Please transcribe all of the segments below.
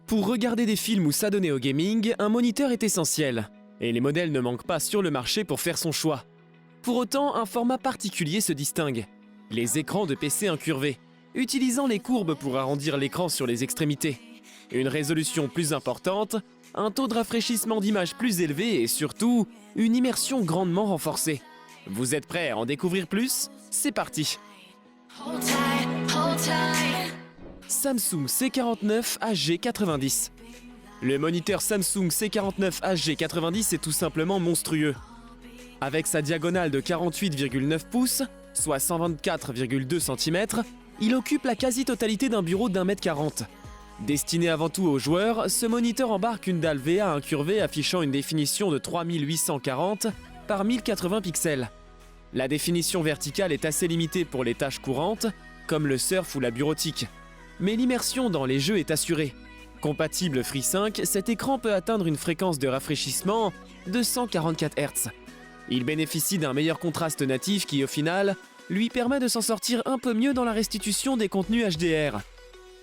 Pour regarder des films ou s'adonner au gaming, un moniteur est essentiel. Et les modèles ne manquent pas sur le marché pour faire son choix. Pour autant, un format particulier se distingue. Les écrans de PC incurvés, utilisant les courbes pour arrondir l'écran sur les extrémités. Une résolution plus importante, un taux de rafraîchissement d'image plus élevé et surtout, une immersion grandement renforcée. Vous êtes prêts à en découvrir plus? C'est parti! Hold tight, hold tight. Samsung C49 HG90. Le moniteur Samsung C49 HG90 est tout simplement monstrueux. Avec sa diagonale de 48,9 pouces, soit 124,2 cm, il occupe la quasi-totalité d'un bureau d'1,40 m. Destiné avant tout aux joueurs, ce moniteur embarque une dalle VA incurvée affichant une définition de 3840 par 1080 pixels. La définition verticale est assez limitée pour les tâches courantes, comme le surf ou la bureautique. Mais l'immersion dans les jeux est assurée. Compatible FreeSync, cet écran peut atteindre une fréquence de rafraîchissement de 144 Hz. Il bénéficie d'un meilleur contraste natif qui, au final, lui permet de s'en sortir un peu mieux dans la restitution des contenus HDR.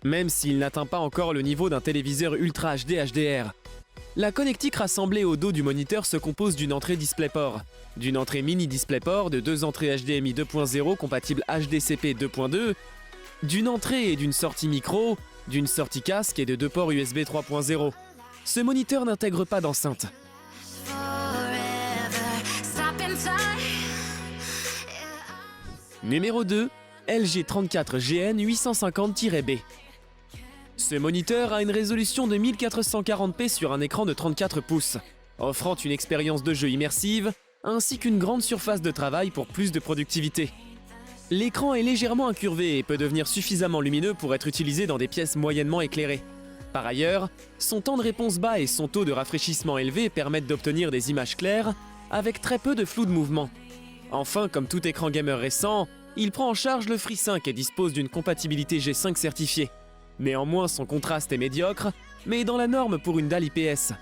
Même s'il n'atteint pas encore le niveau d'un téléviseur Ultra HD HDR. La connectique rassemblée au dos du moniteur se compose d'une entrée DisplayPort, d'une entrée mini DisplayPort, de deux entrées HDMI 2.0 compatibles HDCP 2.2, d'une entrée et d'une sortie micro, d'une sortie casque et de deux ports USB 3.0. Ce moniteur n'intègre pas d'enceinte. Forever. Stop in time. Numéro 2, LG 34GN 850-B. Ce moniteur a une résolution de 1440p sur un écran de 34 pouces, offrant une expérience de jeu immersive ainsi qu'une grande surface de travail pour plus de productivité. L'écran est légèrement incurvé et peut devenir suffisamment lumineux pour être utilisé dans des pièces moyennement éclairées. Par ailleurs, son temps de réponse bas et son taux de rafraîchissement élevé permettent d'obtenir des images claires avec très peu de flou de mouvement. Enfin, comme tout écran gamer récent, il prend en charge le FreeSync et dispose d'une compatibilité G5 certifiée. Néanmoins, son contraste est médiocre, mais dans la norme pour une dalle IPS.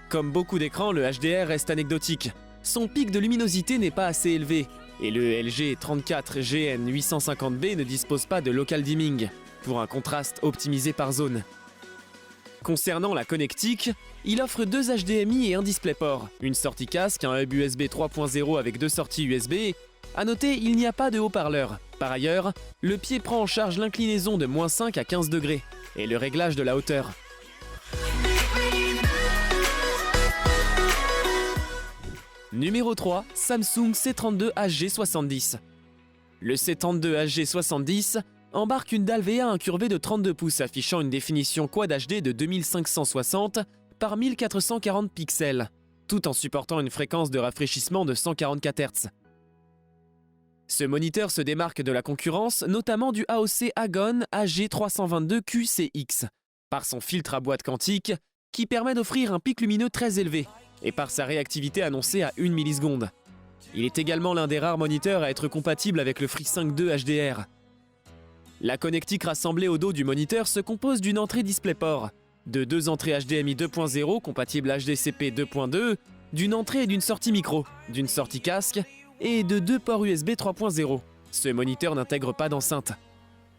Comme beaucoup d'écrans, le HDR reste anecdotique. Son pic de luminosité n'est pas assez élevé, et le LG 34GN 850B ne dispose pas de local dimming, pour un contraste optimisé par zone. Concernant la connectique, il offre deux HDMI et un DisplayPort, une sortie casque, un hub USB 3.0 avec deux sorties USB. À noter, il n'y a pas de haut-parleur. Par ailleurs, le pied prend en charge l'inclinaison de -5 à 15 degrés, et le réglage de la hauteur. Numéro 3, Samsung C32 HG70. Le C32 HG70 embarque une dalle VA incurvée de 32 pouces affichant une définition Quad HD de 2560 par 1440 pixels, tout en supportant une fréquence de rafraîchissement de 144 Hz. Ce moniteur se démarque de la concurrence, notamment du AOC Agon AG322QCX, par son filtre à boîte quantique qui permet d'offrir un pic lumineux très élevé, et par sa réactivité annoncée à 1 milliseconde. Il est également l'un des rares moniteurs à être compatible avec le FreeSync 2 HDR. La connectique rassemblée au dos du moniteur se compose d'une entrée DisplayPort, de deux entrées HDMI 2.0 compatibles HDCP 2.2, d'une entrée et d'une sortie micro, d'une sortie casque et de deux ports USB 3.0. Ce moniteur n'intègre pas d'enceinte.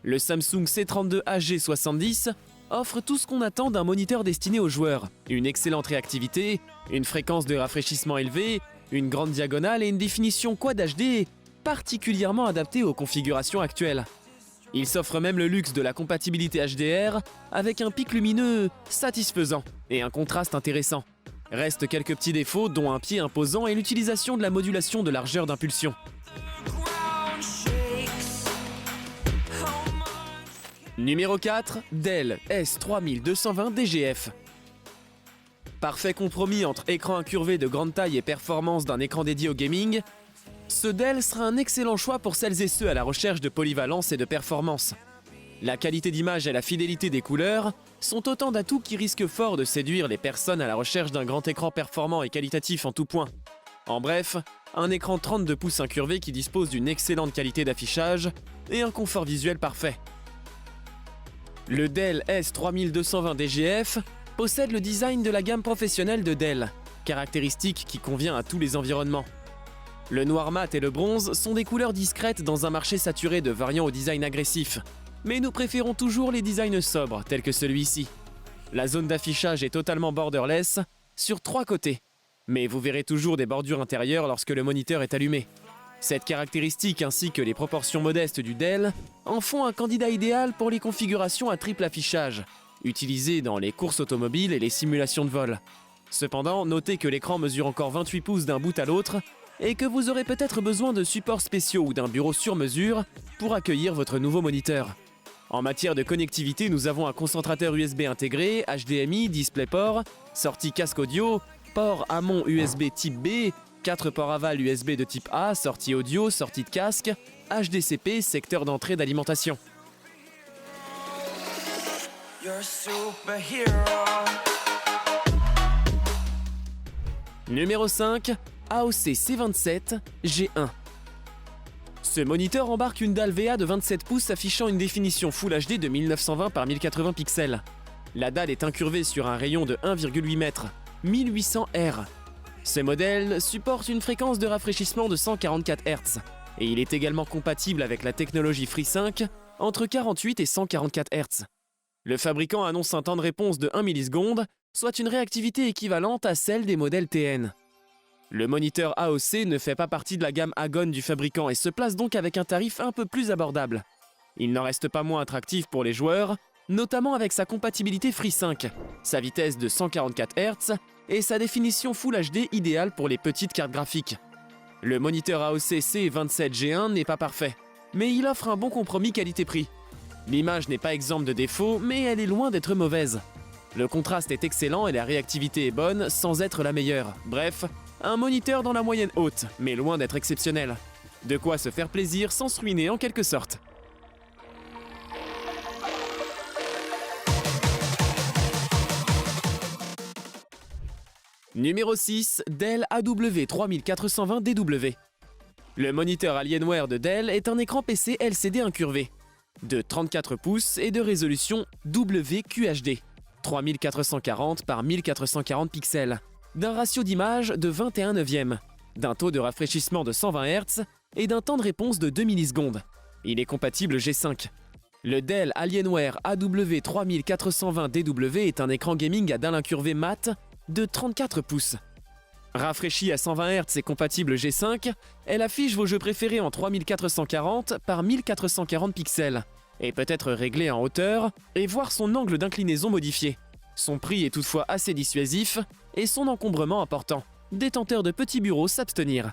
Le Samsung C32 HG70 offre tout ce qu'on attend d'un moniteur destiné aux joueurs. Une excellente réactivité, une fréquence de rafraîchissement élevée, une grande diagonale et une définition Quad HD particulièrement adaptée aux configurations actuelles. Il s'offre même le luxe de la compatibilité HDR avec un pic lumineux satisfaisant et un contraste intéressant. Restent quelques petits défauts dont un pied imposant et l'utilisation de la modulation de largeur d'impulsion. Numéro 4, Dell S3220 DGF. Parfait compromis entre écran incurvé de grande taille et performance d'un écran dédié au gaming, ce Dell sera un excellent choix pour celles et ceux à la recherche de polyvalence et de performance. La qualité d'image et la fidélité des couleurs sont autant d'atouts qui risquent fort de séduire les personnes à la recherche d'un grand écran performant et qualitatif en tout point. En bref, un écran 32 pouces incurvé qui dispose d'une excellente qualité d'affichage et un confort visuel parfait. Le Dell S3220 DGF possède le design de la gamme professionnelle de Dell, caractéristique qui convient à tous les environnements. Le noir mat et le bronze sont des couleurs discrètes dans un marché saturé de variants au design agressif, mais nous préférons toujours les designs sobres tels que celui-ci. La zone d'affichage est totalement borderless sur 3 côtés, mais vous verrez toujours des bordures intérieures lorsque le moniteur est allumé. Cette caractéristique ainsi que les proportions modestes du Dell en font un candidat idéal pour les configurations à triple affichage, utilisées dans les courses automobiles et les simulations de vol. Cependant, notez que l'écran mesure encore 28 pouces d'un bout à l'autre et que vous aurez peut-être besoin de supports spéciaux ou d'un bureau sur mesure pour accueillir votre nouveau moniteur. En matière de connectivité, nous avons un concentrateur USB intégré, HDMI, DisplayPort, sortie casque audio, port amont USB type B, 4 ports aval USB de type A, sortie audio, sortie de casque, HDCP, secteur d'entrée d'alimentation. Numéro 5, AOC C27 G1. Ce moniteur embarque une dalle VA de 27 pouces affichant une définition Full HD de 1920 par 1080 pixels. La dalle est incurvée sur un rayon de 1,8 m, 1800 R. Ce modèle supporte une fréquence de rafraîchissement de 144 Hz et il est également compatible avec la technologie FreeSync entre 48 et 144 Hz. Le fabricant annonce un temps de réponse de 1 milliseconde, soit une réactivité équivalente à celle des modèles TN. Le moniteur AOC ne fait pas partie de la gamme Agon du fabricant et se place donc avec un tarif un peu plus abordable. Il n'en reste pas moins attractif pour les joueurs, notamment avec sa compatibilité FreeSync, sa vitesse de 144 Hz et sa définition Full HD idéale pour les petites cartes graphiques. Le moniteur AOC C27G1 n'est pas parfait, mais il offre un bon compromis qualité-prix. L'image n'est pas exempte de défauts, mais elle est loin d'être mauvaise. Le contraste est excellent et la réactivité est bonne sans être la meilleure. Bref, un moniteur dans la moyenne haute, mais loin d'être exceptionnel. De quoi se faire plaisir sans se ruiner en quelque sorte. Numéro 6, Dell AW3420DW. Le moniteur Alienware de Dell est un écran PC LCD incurvé, de 34 pouces et de résolution WQHD, 3440 par 1440 pixels, d'un ratio d'image de 21/9, d'un taux de rafraîchissement de 120 Hz et d'un temps de réponse de 2 millisecondes. Il est compatible G5. Le Dell Alienware AW3420DW est un écran gaming à dalle incurvée mat de 34 pouces. Rafraîchi à 120 Hz et compatible G5, elle affiche vos jeux préférés en 3440 par 1440 pixels et peut être réglée en hauteur et voir son angle d'inclinaison modifié. Son prix est toutefois assez dissuasif et son encombrement important. Détenteur de petits bureaux s'abstenir.